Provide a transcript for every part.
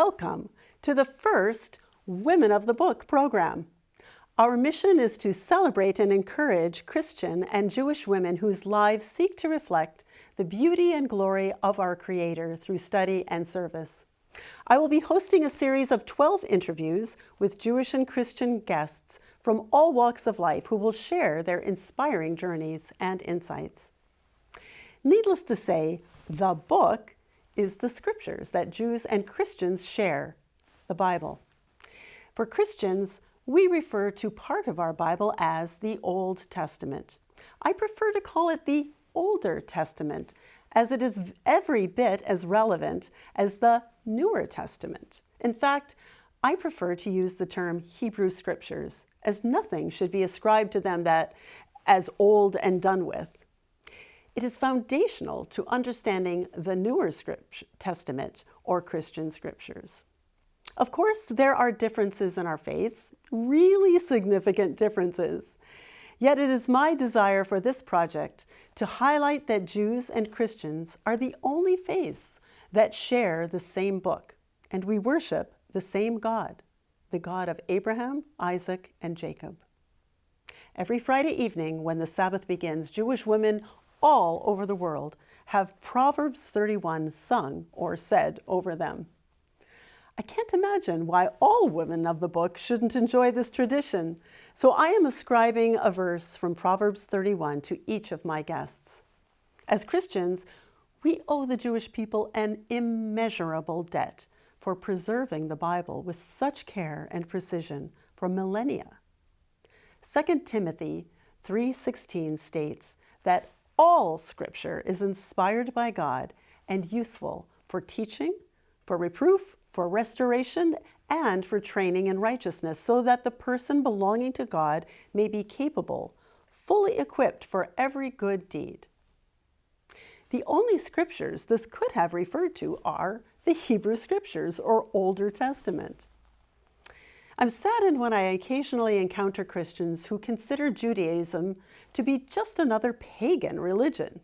Welcome to the first Women of the Book program. Our mission is to celebrate and encourage Christian and Jewish women whose lives seek to reflect the beauty and glory of our Creator through study and service. I will be hosting a series of 12 interviews with Jewish and Christian guests from all walks of life who will share their inspiring journeys and insights. Needless to say, the book is the scriptures that Jews and Christians share, the Bible. For Christians, we refer to part of our Bible as the Old Testament. I prefer to call it the Older Testament, as it is every bit as relevant as the Newer Testament. In fact, I prefer to use the term Hebrew Scriptures, as nothing should be ascribed to them that as old and done with. It is foundational to understanding the Newer Testament or Christian Scriptures. Of course, there are differences in our faiths, really significant differences. Yet it is my desire for this project to highlight that Jews and Christians are the only faiths that share the same book, and we worship the same God, the God of Abraham, Isaac, and Jacob. Every Friday evening when the Sabbath begins, Jewish women all over the world have Proverbs 31 sung or said over them. I can't imagine why all women of the book shouldn't enjoy this tradition, so I am ascribing a verse from Proverbs 31 to each of my guests. As Christians, we owe the Jewish people an immeasurable debt for preserving the Bible with such care and precision for millennia. 2 Timothy 3:16 states that all Scripture is inspired by God and useful for teaching, for reproof, for restoration, and for training in righteousness, so that the person belonging to God may be capable, fully equipped for every good deed. The only scriptures this could have referred to are the Hebrew Scriptures or Older Testament. I'm saddened when I occasionally encounter Christians who consider Judaism to be just another pagan religion.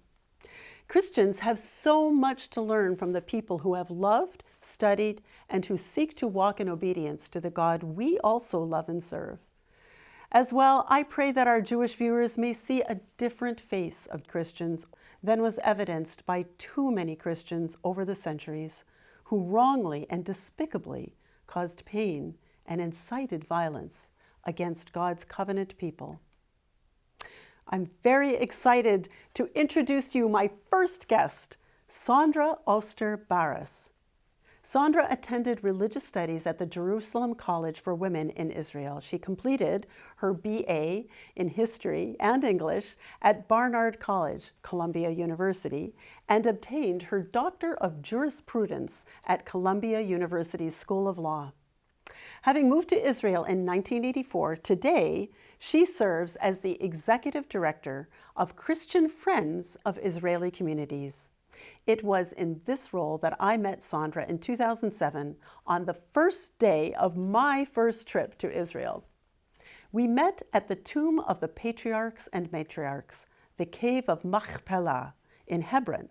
Christians have so much to learn from the people who have loved, studied, and who seek to walk in obedience to the God we also love and serve. As well, I pray that our Jewish viewers may see a different face of Christians than was evidenced by too many Christians over the centuries who wrongly and despicably caused pain and incited violence against God's covenant people. I'm very excited to introduce to you my first guest, Sondra Baras. Sondra attended religious studies at the Jerusalem College for Women in Israel. She completed her BA in History and English at Barnard College, Columbia University, and obtained her Doctor of Jurisprudence at Columbia University School of Law. Having moved to Israel in 1984, today she serves as the Executive Director of Christian Friends of Israeli Communities. It was in this role that I met Sondra in 2007 on the first day of my first trip to Israel. We met at the Tomb of the Patriarchs and Matriarchs, the Cave of Machpelah in Hebron,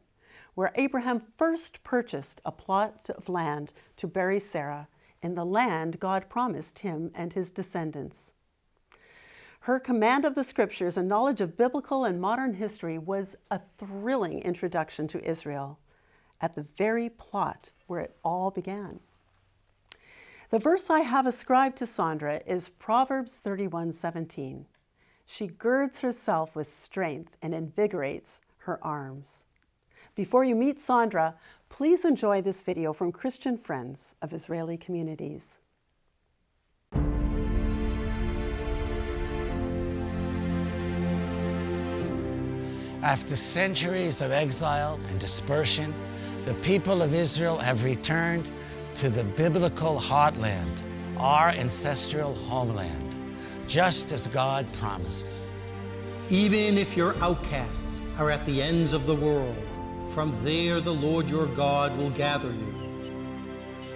where Abraham first purchased a plot of land to bury Sarah in the land God promised him and his descendants. Her command of the scriptures and knowledge of biblical and modern history was a thrilling introduction to Israel at the very plot where it all began. The verse I have ascribed to Sondra is Proverbs 31:17. She girds herself with strength and invigorates her arms. Before you meet Sondra, please enjoy this video from Christian Friends of Israeli Communities. After centuries of exile and dispersion, the people of Israel have returned to the biblical heartland, our ancestral homeland, just as God promised. Even if your outcasts are at the ends of the world, from there the Lord your God will gather you.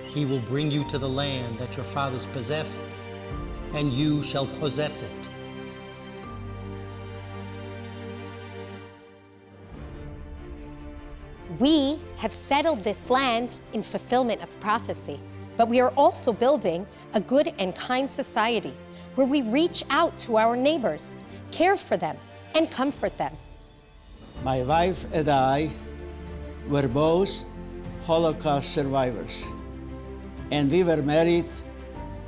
He will bring you to the land that your fathers possessed, and you shall possess it. We have settled this land in fulfillment of prophecy. but we are also building a good and kind society where we reach out to our neighbors, care for them, and comfort them. My wife and I were both Holocaust survivors, and we were married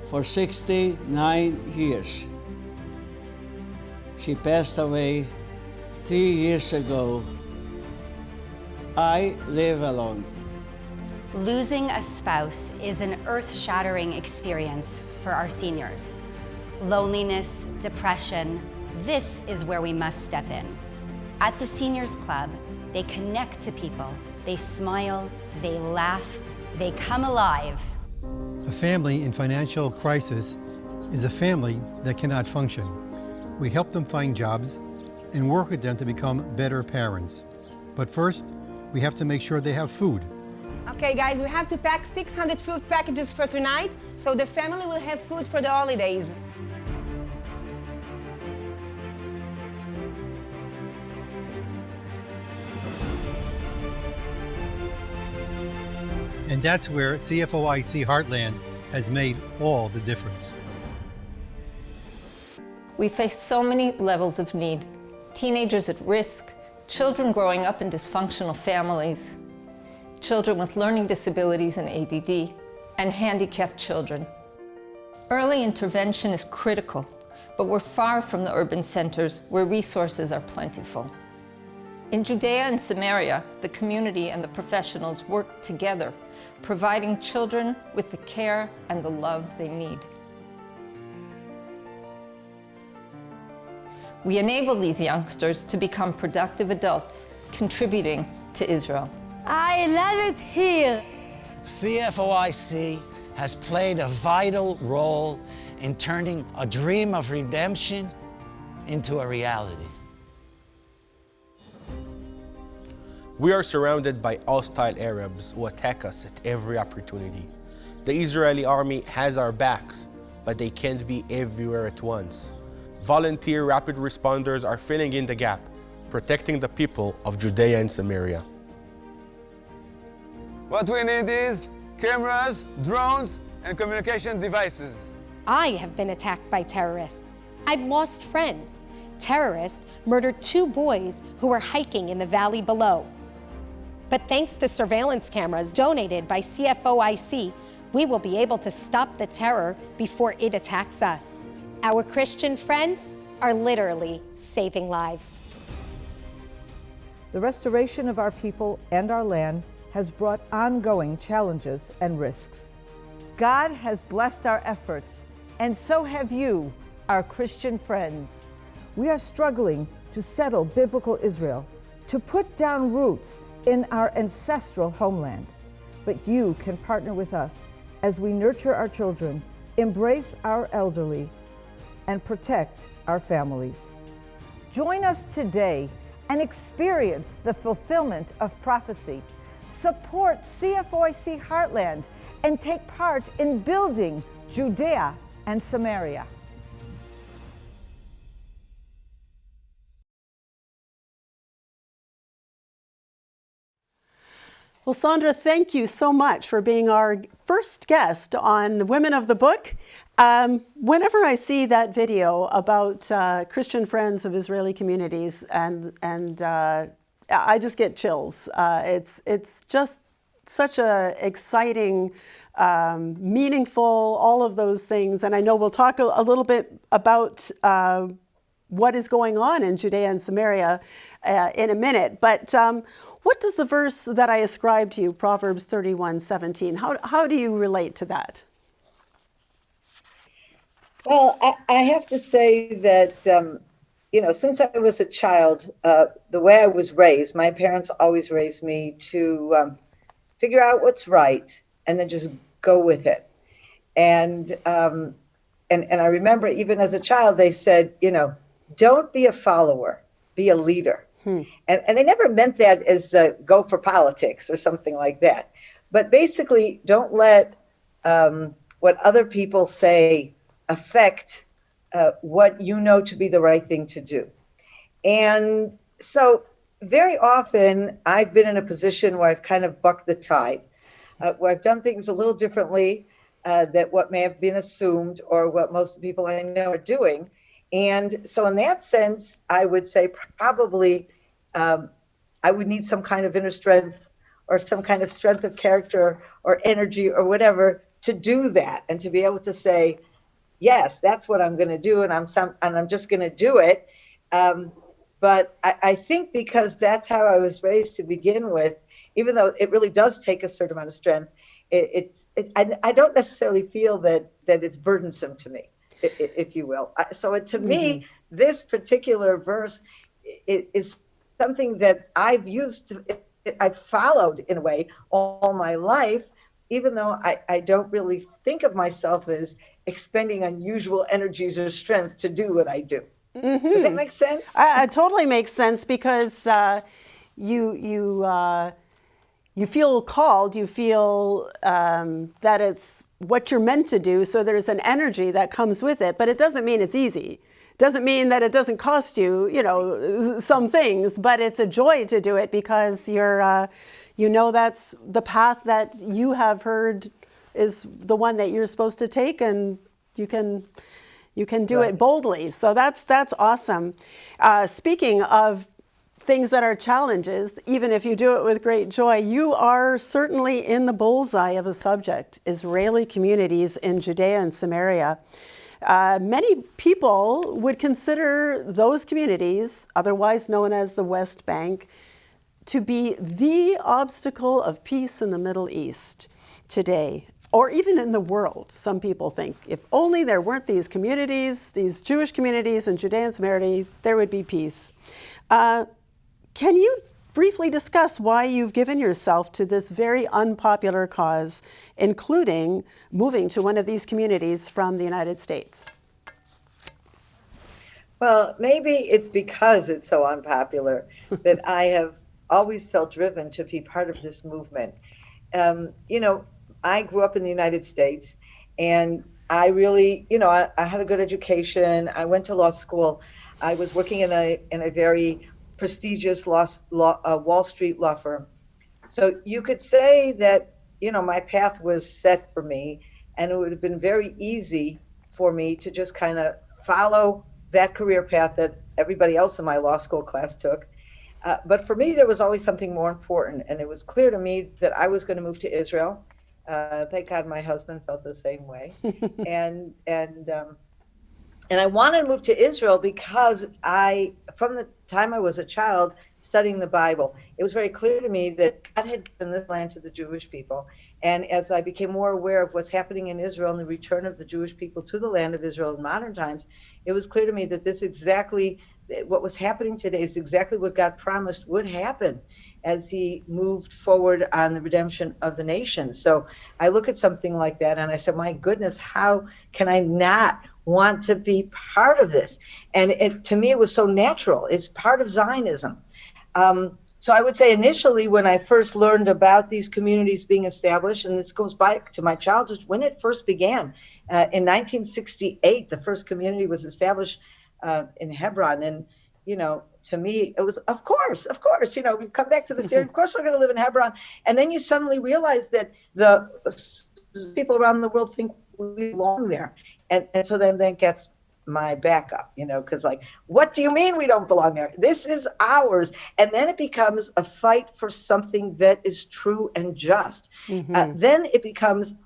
for 69 years. She passed away 3 years ago. I live alone. Losing a spouse is an earth-shattering experience for our seniors. Loneliness, depression, this is where we must step in. At the Seniors Club, they connect to people, they smile, they laugh, they come alive. A family in financial crisis is a family that cannot function. We help them find jobs and work with them to become better parents. But first, we have to make sure they have food. Okay guys, we have to pack 600 food packages for tonight, so the family will have food for the holidays. And that's where CFOIC Heartland has made all the difference. We face so many levels of need. Teenagers at risk, children growing up in dysfunctional families, children with learning disabilities and ADD, and handicapped children. Early intervention is critical, but we're far from the urban centers where resources are plentiful. In Judea and Samaria, the community and the professionals work together, providing children with the care and the love they need. We enable these youngsters to become productive adults, contributing to Israel. I love it here. CFOIC has played a vital role in turning a dream of redemption into a reality. We are surrounded by hostile Arabs who attack us at every opportunity. The Israeli army has our backs, but they can't be everywhere at once. Volunteer rapid responders are filling in the gap, protecting the people of Judea and Samaria. What we need is cameras, drones, and communication devices. I have been attacked by terrorists. I've lost friends. Terrorists murdered 2 boys who were hiking in the valley below. But thanks to surveillance cameras donated by CFOIC, we will be able to stop the terror before it attacks us. Our Christian friends are literally saving lives. The restoration of our people and our land has brought ongoing challenges and risks. God has blessed our efforts, and so have you, our Christian friends. We are struggling to settle biblical Israel, to put down roots in our ancestral homeland. But you can partner with us as we nurture our children, embrace our elderly, and protect our families. Join us today and experience the fulfillment of prophecy. Support CFOIC Heartland and take part in building Judea and Samaria. Well, Sondra, thank you so much for being our first guest on the Women of the Book. Whenever I see that video about Christian friends of Israeli communities, and I just get chills. It's just such a exciting, meaningful, all of those things. And I know we'll talk a little bit about what is going on in Judea and Samaria in a minute. But what does the verse that I ascribe to you, Proverbs 31:17, how do you relate to that? Well, I have to say that, since I was a child, the way I was raised, my parents always raised me to figure out what's right and then just go with it. And I remember even as a child, they said, don't be a follower, be a leader. And they never meant that as go for politics or something like that. But basically, don't let what other people say affect what you know to be the right thing to do. And so very often I've been in a position where I've kind of bucked the tide, where I've done things a little differently that what may have been assumed or what most people I know are doing. And so in that sense, I would say probably I would need some kind of inner strength or some kind of strength of character or energy or whatever to do that, and to be able to say, yes, that's what I'm going to do, and I'm just going to do it. But I think because that's how I was raised to begin with, even though it really does take a certain amount of strength, I don't necessarily feel that it's burdensome to me, if you will. So to me, this particular verse is something that I've used, I've followed in a way all my life, even though I don't really think of myself as expending unusual energies or strength to do what I do. Does that make sense? It totally makes sense, because you feel called, you feel that it's what you're meant to do, so there's an energy that comes with it, but it doesn't mean it's easy. Doesn't mean that it doesn't cost you, some things, but it's a joy to do it because you're, that's the path that you have heard is the one that you're supposed to take, and you can do it boldly. So that's awesome. Speaking of things that are challenges, even if you do it with great joy, you are certainly in the bullseye of a subject: Israeli communities in Judea and Samaria. Many people would consider those communities, otherwise known as the West Bank, to be the obstacle of peace in the Middle East today, or even in the world. Some people think if only there weren't these communities, these Jewish communities in Judea and Samaria, there would be peace. Can you briefly discuss why you've given yourself to this very unpopular cause, including moving to one of these communities from the United States? Well, maybe it's because it's so unpopular that I have always felt driven to be part of this movement. I grew up in the United States, and I really, I had a good education. I went to law school. I was working in a very prestigious Wall Street law firm. So you could say that, my path was set for me, and it would have been very easy for me to just kind of follow that career path that everybody else in my law school class took. But for me, there was always something more important, and it was clear to me that I was going to move to Israel. Thank God my husband felt the same way. And I wanted to move to Israel because from the time I was a child studying the Bible, it was very clear to me that God had given this land to the Jewish people. And as I became more aware of what's happening in Israel and the return of the Jewish people to the land of Israel in modern times, it was clear to me that what was happening today is exactly what God promised would happen as he moved forward on the redemption of the nation. So I look at something like that and I said, my goodness, how can I not want to be part of this? And to me, it was so natural. It's part of Zionism. So I would say initially, when I first learned about these communities being established, and this goes back to my childhood, when it first began, in 1968, the first community was established in Hebron. And, to me, it was, of course, we come back to this area, of course we're going to live in Hebron. And then you suddenly realize that the people around the world think we belong there. And so then that gets my backup, because what do you mean we don't belong there? This is ours. And then it becomes a fight for something that is true and just. Then it becomes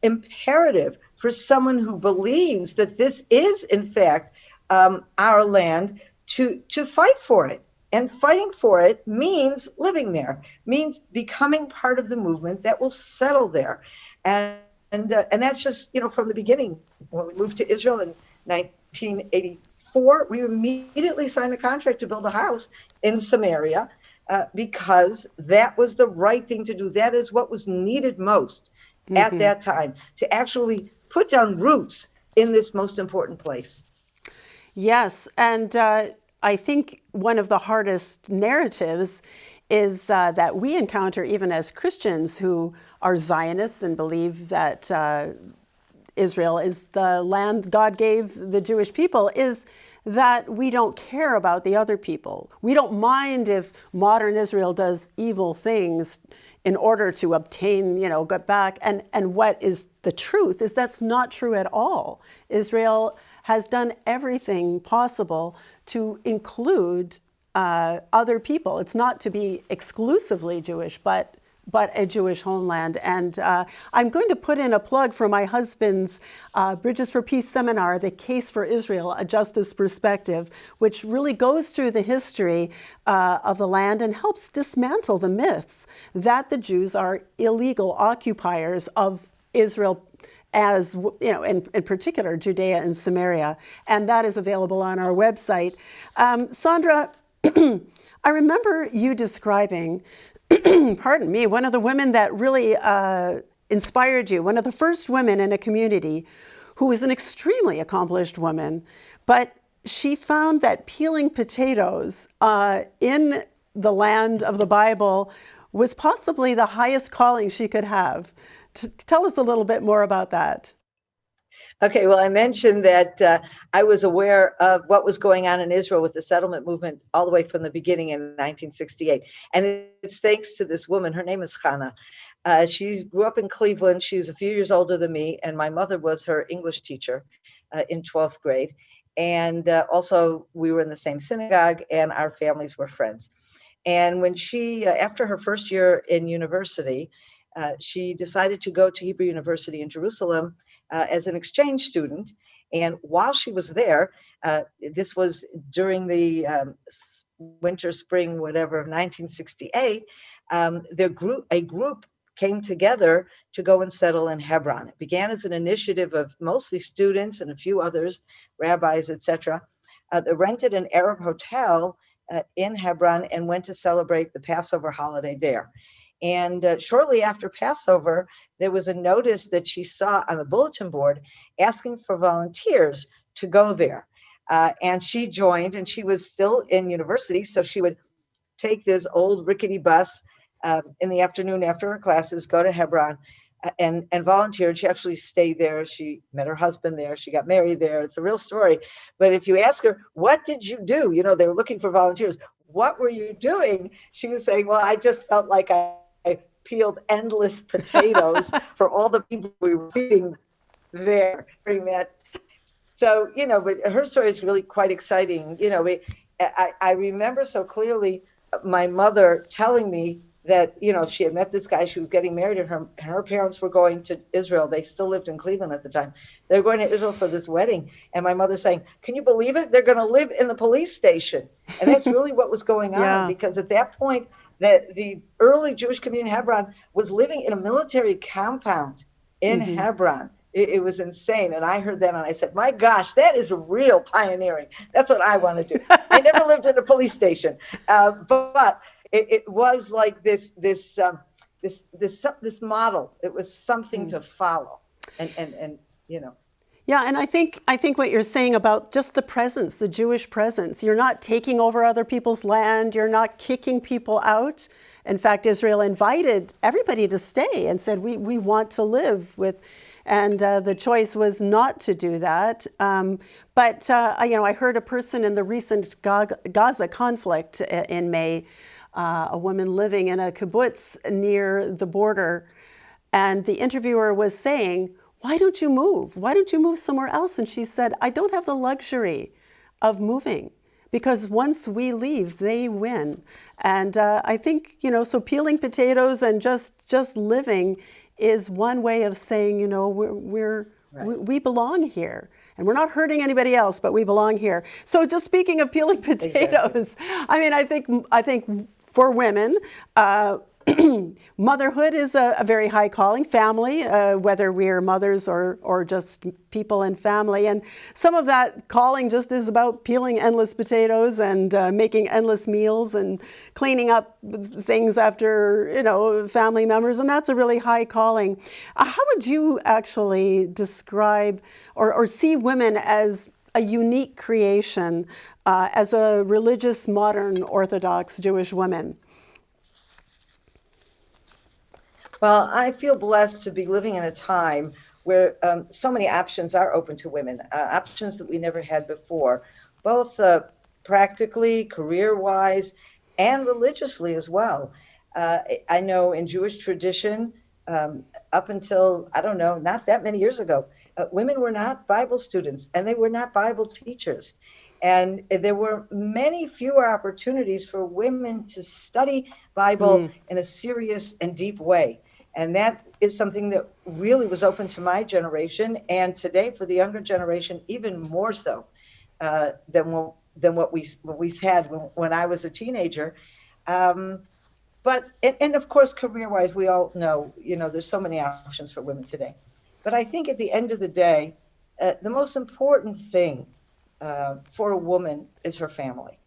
imperative for someone who believes that this is, in fact, our land to fight for it. And fighting for it means living there, means becoming part of the movement that will settle there. And that's just, from the beginning. When we moved to Israel in 1984, we immediately signed a contract to build a house in Samaria because that was the right thing to do. That is what was needed most at that time, to actually put down roots in this most important place. Yes, and I think one of the hardest narratives is that we encounter even as Christians who are Zionists and believe that Israel is the land God gave the Jewish people, is that we don't care about the other people. We don't mind if modern Israel does evil things in order to obtain, get back. And what is the truth is that's not true at all. Israel has done everything possible to include other people. It's not to be exclusively Jewish, but a Jewish homeland. And I'm going to put in a plug for my husband's Bridges for Peace seminar, The Case for Israel, A Justice Perspective, which really goes through the history of the land and helps dismantle the myths that the Jews are illegal occupiers of Israel, as you know, in particular, Judea and Samaria. And that is available on our website. Sondra, I remember you describing, pardon me, one of the women that really inspired you, one of the first women in a community who was an extremely accomplished woman, but she found that peeling potatoes in the land of the Bible was possibly the highest calling she could have. Tell us a little bit more about that. Okay, well, I mentioned that I was aware of what was going on in Israel with the settlement movement all the way from the beginning in 1968. And it's thanks to this woman. Her name is Hannah. She grew up in Cleveland. She's a few years older than me. And my mother was her English teacher in 12th grade. And also, we were in the same synagogue and our families were friends. And when she, after her first year in university, she decided to go to Hebrew University in Jerusalem as an exchange student. And while she was there, this was during the winter, spring, whatever, of 1968, a group came together to go and settle in Hebron. It began as an initiative of mostly students and a few others, rabbis, etc. They rented an Arab hotel in Hebron and went to celebrate the Passover holiday there. And shortly after Passover, there was a notice that she saw on the bulletin board asking for volunteers to go there. And she joined, and she was still in university, so she would take this old rickety bus in the afternoon after her classes, go to Hebron and volunteer. And she actually stayed there. She met her husband there. She got married there. It's a real story. But if you ask her, what did you do? You know, they were looking for volunteers. What were you doing? She was saying, well, I just felt like I peeled endless potatoes for all the people we were feeding there during that. So, you know, but her story is really quite exciting. You know, I remember so clearly my mother telling me that, you know, she had met this guy, she was getting married, and her parents were going to Israel. They still lived in Cleveland at the time. They were going to Israel for this wedding. And my mother saying, can you believe it? They're going to live in the police station. And that's really what was going on, because at that point, that the early Jewish community in Hebron was living in a military compound in Hebron. It was insane. And I heard that and I said, my gosh, that is real pioneering. That's what I want to do. I never lived in a police station, but it was like this model. It was something to follow. And you know. Yeah, and I think what you're saying about just the presence, the Jewish presence, you're not taking over other people's land, you're not kicking people out. In fact, Israel invited everybody to stay and said, we want to live with, and the choice was not to do that. But you know, I heard a person in the recent Gaza conflict in May, a woman living in a kibbutz near the border, and the interviewer was saying, why don't you move? Why don't you move somewhere else? And she said, I don't have the luxury of moving, because once we leave, they win. And I think, you know, so peeling potatoes and just living is one way of saying, you know, we belong here. And we're not hurting anybody else, but we belong here. So just speaking of peeling potatoes, I mean, I think for women, motherhood is a very high calling. Family, whether we're mothers or just people in family. And some of that calling just is about peeling endless potatoes and making endless meals and cleaning up things after, you know, family members. And that's a really high calling. How would you actually describe or see women as a unique creation as a religious, modern, Orthodox Jewish woman? Well, I feel blessed to be living in a time where so many options are open to women, options that we never had before, both practically, career-wise, and religiously as well. I know in Jewish tradition, up until, I don't know, not that many years ago, women were not Bible students and they were not Bible teachers. And there were many fewer opportunities for women to study Bible in a serious and deep way. And that is something that really was open to my generation, and today for the younger generation, even more so than what we had when I was a teenager. But of course, career-wise, we all know, there's so many options for women today. But I think at the end of the day, the most important thing for a woman is her family.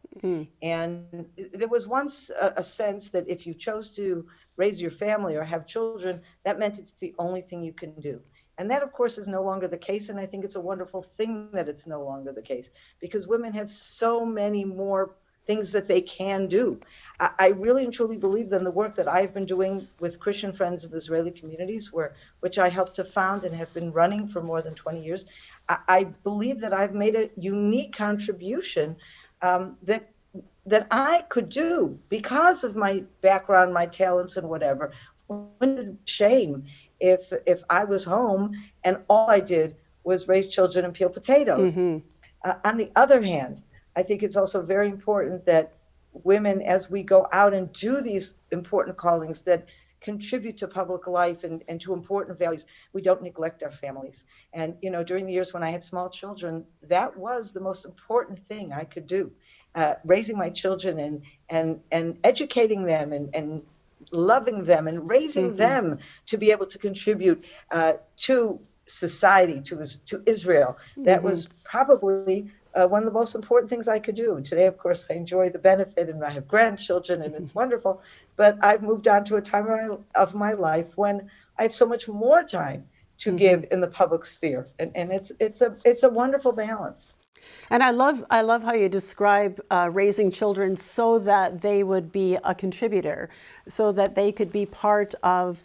And there was once a sense that if you chose to raise your family or have children, that meant it's the only thing you can do. And that, of course, is no longer the case. And I think it's a wonderful thing that it's no longer the case, because women have so many more things that they can do. I really and truly believe that in the work that I've been doing with Christian Friends of Israeli Communities, which I helped to found and have been running for more than 20 years, I believe that I've made a unique contribution that I could do because of my background, my talents, and whatever. Wouldn't shame if I was home and all I did was raise children and peel potatoes. On the other hand, I think it's also very important that women, as we go out and do these important callings that contribute to public life and to important values, we don't neglect our families. And, during the years when I had small children, that was the most important thing I could do. Raising my children and educating them and loving them and raising them to be able to contribute to society, to Israel. That was probably one of the most important things I could do. And today, of course, I enjoy the benefit and I have grandchildren and it's wonderful, but I've moved on to a time of my life when I have so much more time to give in the public sphere. And it's a wonderful balance. And I love how you describe raising children so that they would be a contributor, so that they could be part of,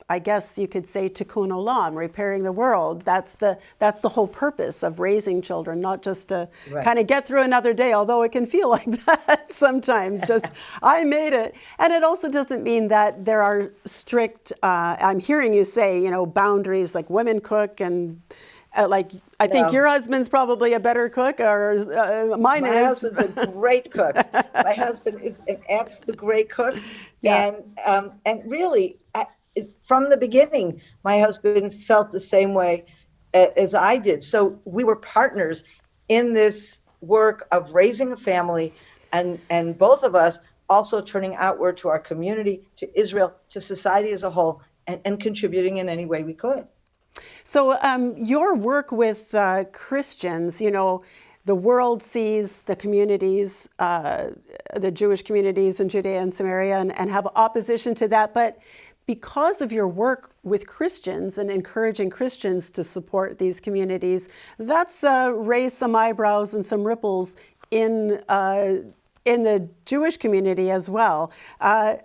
I guess you could say, tikkun olam, repairing the world. That's the whole purpose of raising children, not just to kind of get through another day, although it can feel like that sometimes, just I made it. And it also doesn't mean that there are strict, I'm hearing you say, boundaries, like women cook and I think your husband's probably a better cook, or mine is. My husband's a great cook. My husband is an absolute great cook. Yeah. And really, from the beginning, my husband felt the same way as I did. So we were partners in this work of raising a family, and both of us also turning outward to our community, to Israel, to society as a whole, and contributing in any way we could. So your work with Christians, the world sees the communities, the Jewish communities in Judea and Samaria, and have opposition to that. But because of your work with Christians and encouraging Christians to support these communities, that's raised some eyebrows and some ripples in the Jewish community as well. I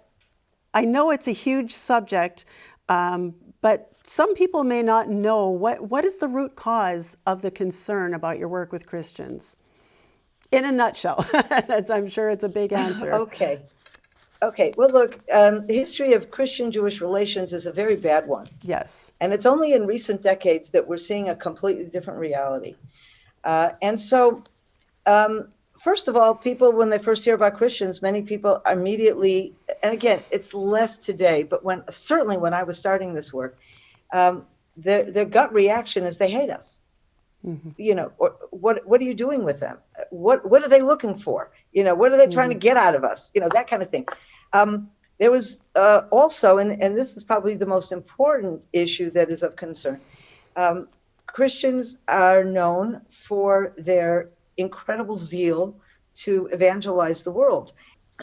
know it's a huge subject, but some people may not know what is the root cause of the concern about your work with Christians. In a nutshell, I'm sure it's a big answer. Okay. Well, look, the history of Christian-Jewish relations is a very bad one. Yes. And it's only in recent decades that we're seeing a completely different reality. And so, first of all, people, when they first hear about Christians, many people immediately, and again, it's less today, but certainly when I was starting this work, their gut reaction is they hate us. Or what are you doing with them? What are they looking for? What are they trying to get out of us? That kind of thing. There was also, and this is probably the most important issue that is of concern. Christians are known for their incredible zeal to evangelize the world.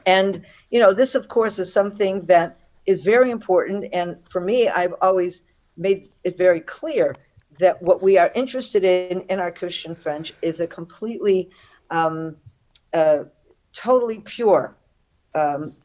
And, this, of course, is something that is very important. And for me, I've always made it very clear that what we are interested in our Christian friends is a completely, totally pure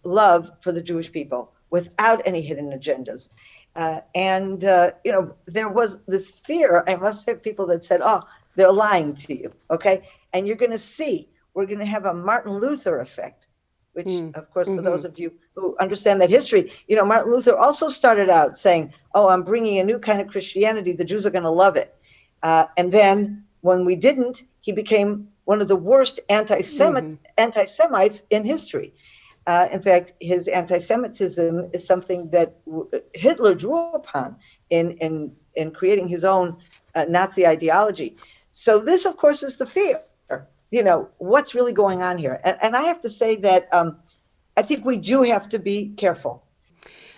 love for the Jewish people without any hidden agendas. There was this fear. I must have people that said, oh, they're lying to you, okay? And you're going to see, we're going to have a Martin Luther effect. which, of course, for those of you who understand that history, Martin Luther also started out saying, oh, I'm bringing a new kind of Christianity. The Jews are going to love it. And then when we didn't, he became one of the worst anti-Semites in history. In fact, his anti-Semitism is something that Hitler drew upon in creating his own Nazi ideology. So this, of course, is the fear. What's really going on here? And I have to say that I think we do have to be careful.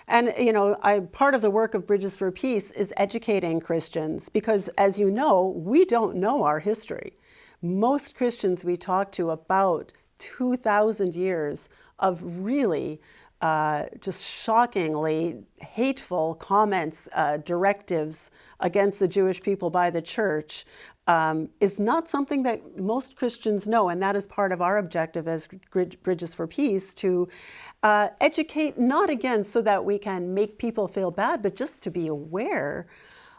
And, part of the work of Bridges for Peace is educating Christians because, as you know, we don't know our history. Most Christians we talk to about 2,000 years of really just shockingly hateful comments, directives against the Jewish people by the church is not something that most Christians know. And that is part of our objective as Bridges for Peace, to educate, not again so that we can make people feel bad, but just to be aware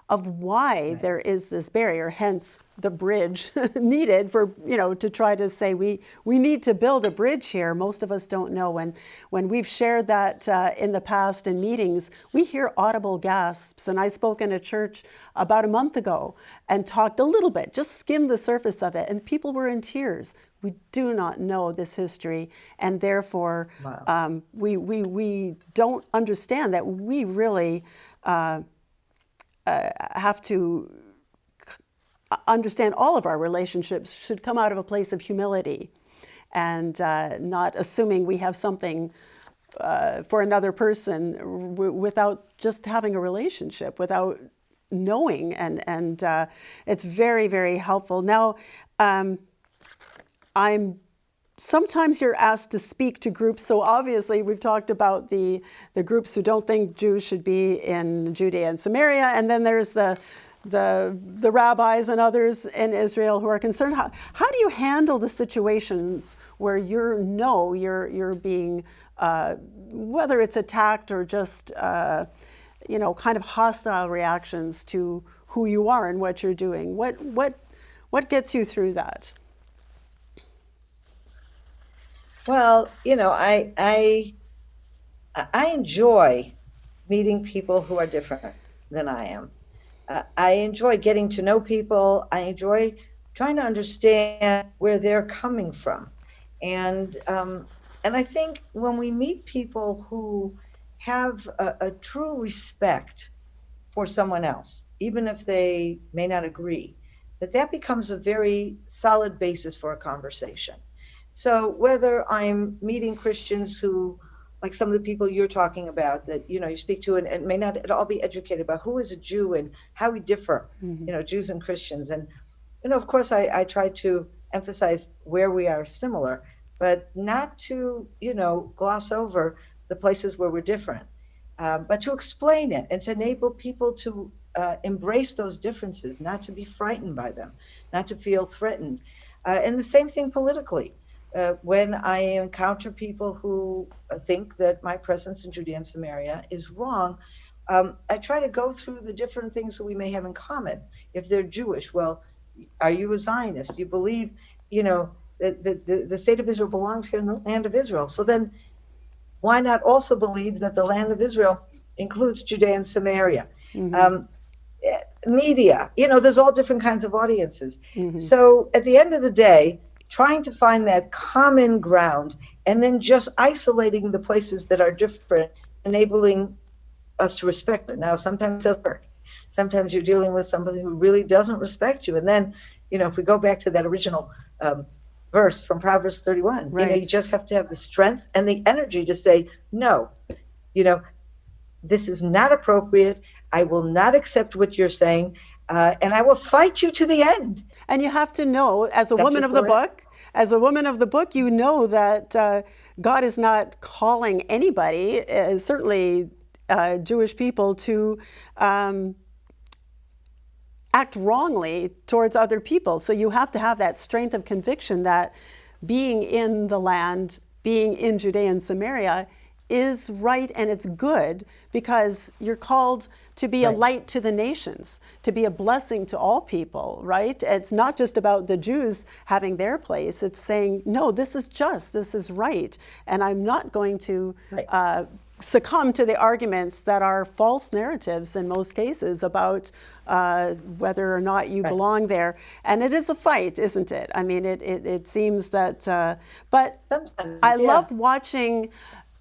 of why there is this barrier, hence the bridge needed for, to try to say we need to build a bridge here. Most of us don't know. When we've shared that in the past in meetings, we hear audible gasps. And I spoke in a church about a month ago and talked a little bit, just skimmed the surface of it, and people were in tears. We do not know this history, and therefore we don't understand that we really have to understand all of our relationships should come out of a place of humility and not assuming we have something for another person without just having a relationship, without knowing. And it's very, very helpful. Now, sometimes you're asked to speak to groups. So obviously we've talked about the groups who don't think Jews should be in Judea and Samaria. And then there's the rabbis and others in Israel who are concerned. How do you handle the situations where you're being, whether it's attacked or just, kind of hostile reactions to who you are and what you're doing? What gets you through that? Well, I enjoy meeting people who are different than I am. I enjoy getting to know people. I enjoy trying to understand where they're coming from. And I think when we meet people who have a true respect for someone else, even if they may not agree, that becomes a very solid basis for a conversation. So whether I'm meeting Christians who, like some of the people you're talking about that, you speak to and may not at all be educated about who is a Jew and how we differ, Jews and Christians. And, of course, I try to emphasize where we are similar, but not to, gloss over the places where we're different, but to explain it and to enable people to embrace those differences, not to be frightened by them, not to feel threatened. And the same thing politically. When I encounter people who think that my presence in Judea and Samaria is wrong, I try to go through the different things that we may have in common. If they're Jewish, well, are you a Zionist? Do you believe, the state of Israel belongs here in the land of Israel? So then why not also believe that the land of Israel includes Judea and Samaria? Media, there's all different kinds of audiences. So at the end of the day, trying to find that common ground and then just isolating the places that are different, enabling us to respect it. Now, sometimes it doesn't work. Sometimes you're dealing with somebody who really doesn't respect you. And then, if we go back to that original verse from Proverbs 31, you just have to have the strength and the energy to say, no, this is not appropriate. I will not accept what you're saying. And I will fight you to the end. And you have to know, as a woman of the book, you know that God is not calling anybody, certainly Jewish people, to act wrongly towards other people. So you have to have that strength of conviction that being in the land, being in Judea and Samaria, is right and it's good, because you're called to be a light to the nations, to be a blessing to all people, right? It's not just about the Jews having their place. It's saying, no, this is just, this is right. And I'm not going to succumb to the arguments that are false narratives in most cases about whether or not you belong there. And it is a fight, isn't it? I mean, it seems that, but I love watching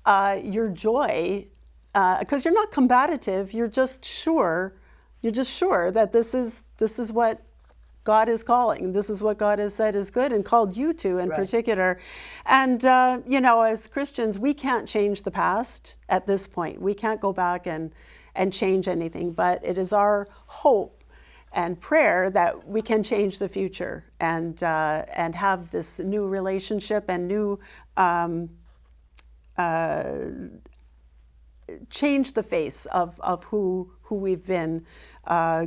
your joy, because you're not combative. You're just sure that this is what God is calling. This is what God has said is good and called you to in particular. And, you know, as Christians, we can't change the past at this point. We can't go back and change anything, but it is our hope and prayer that we can change the future and have this new relationship and new change the face of who we've been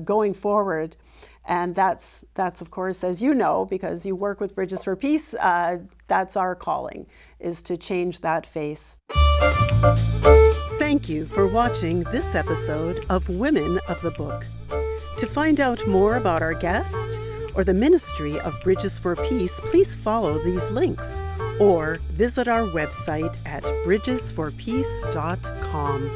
going forward. And that's of course, as you know, because you work with Bridges for Peace, that's our calling, is to change that face. Thank you for watching this episode of Women of the Book. To find out more about our guest or the ministry of Bridges for Peace, please follow these links or visit our website at bridgesforpeace.com.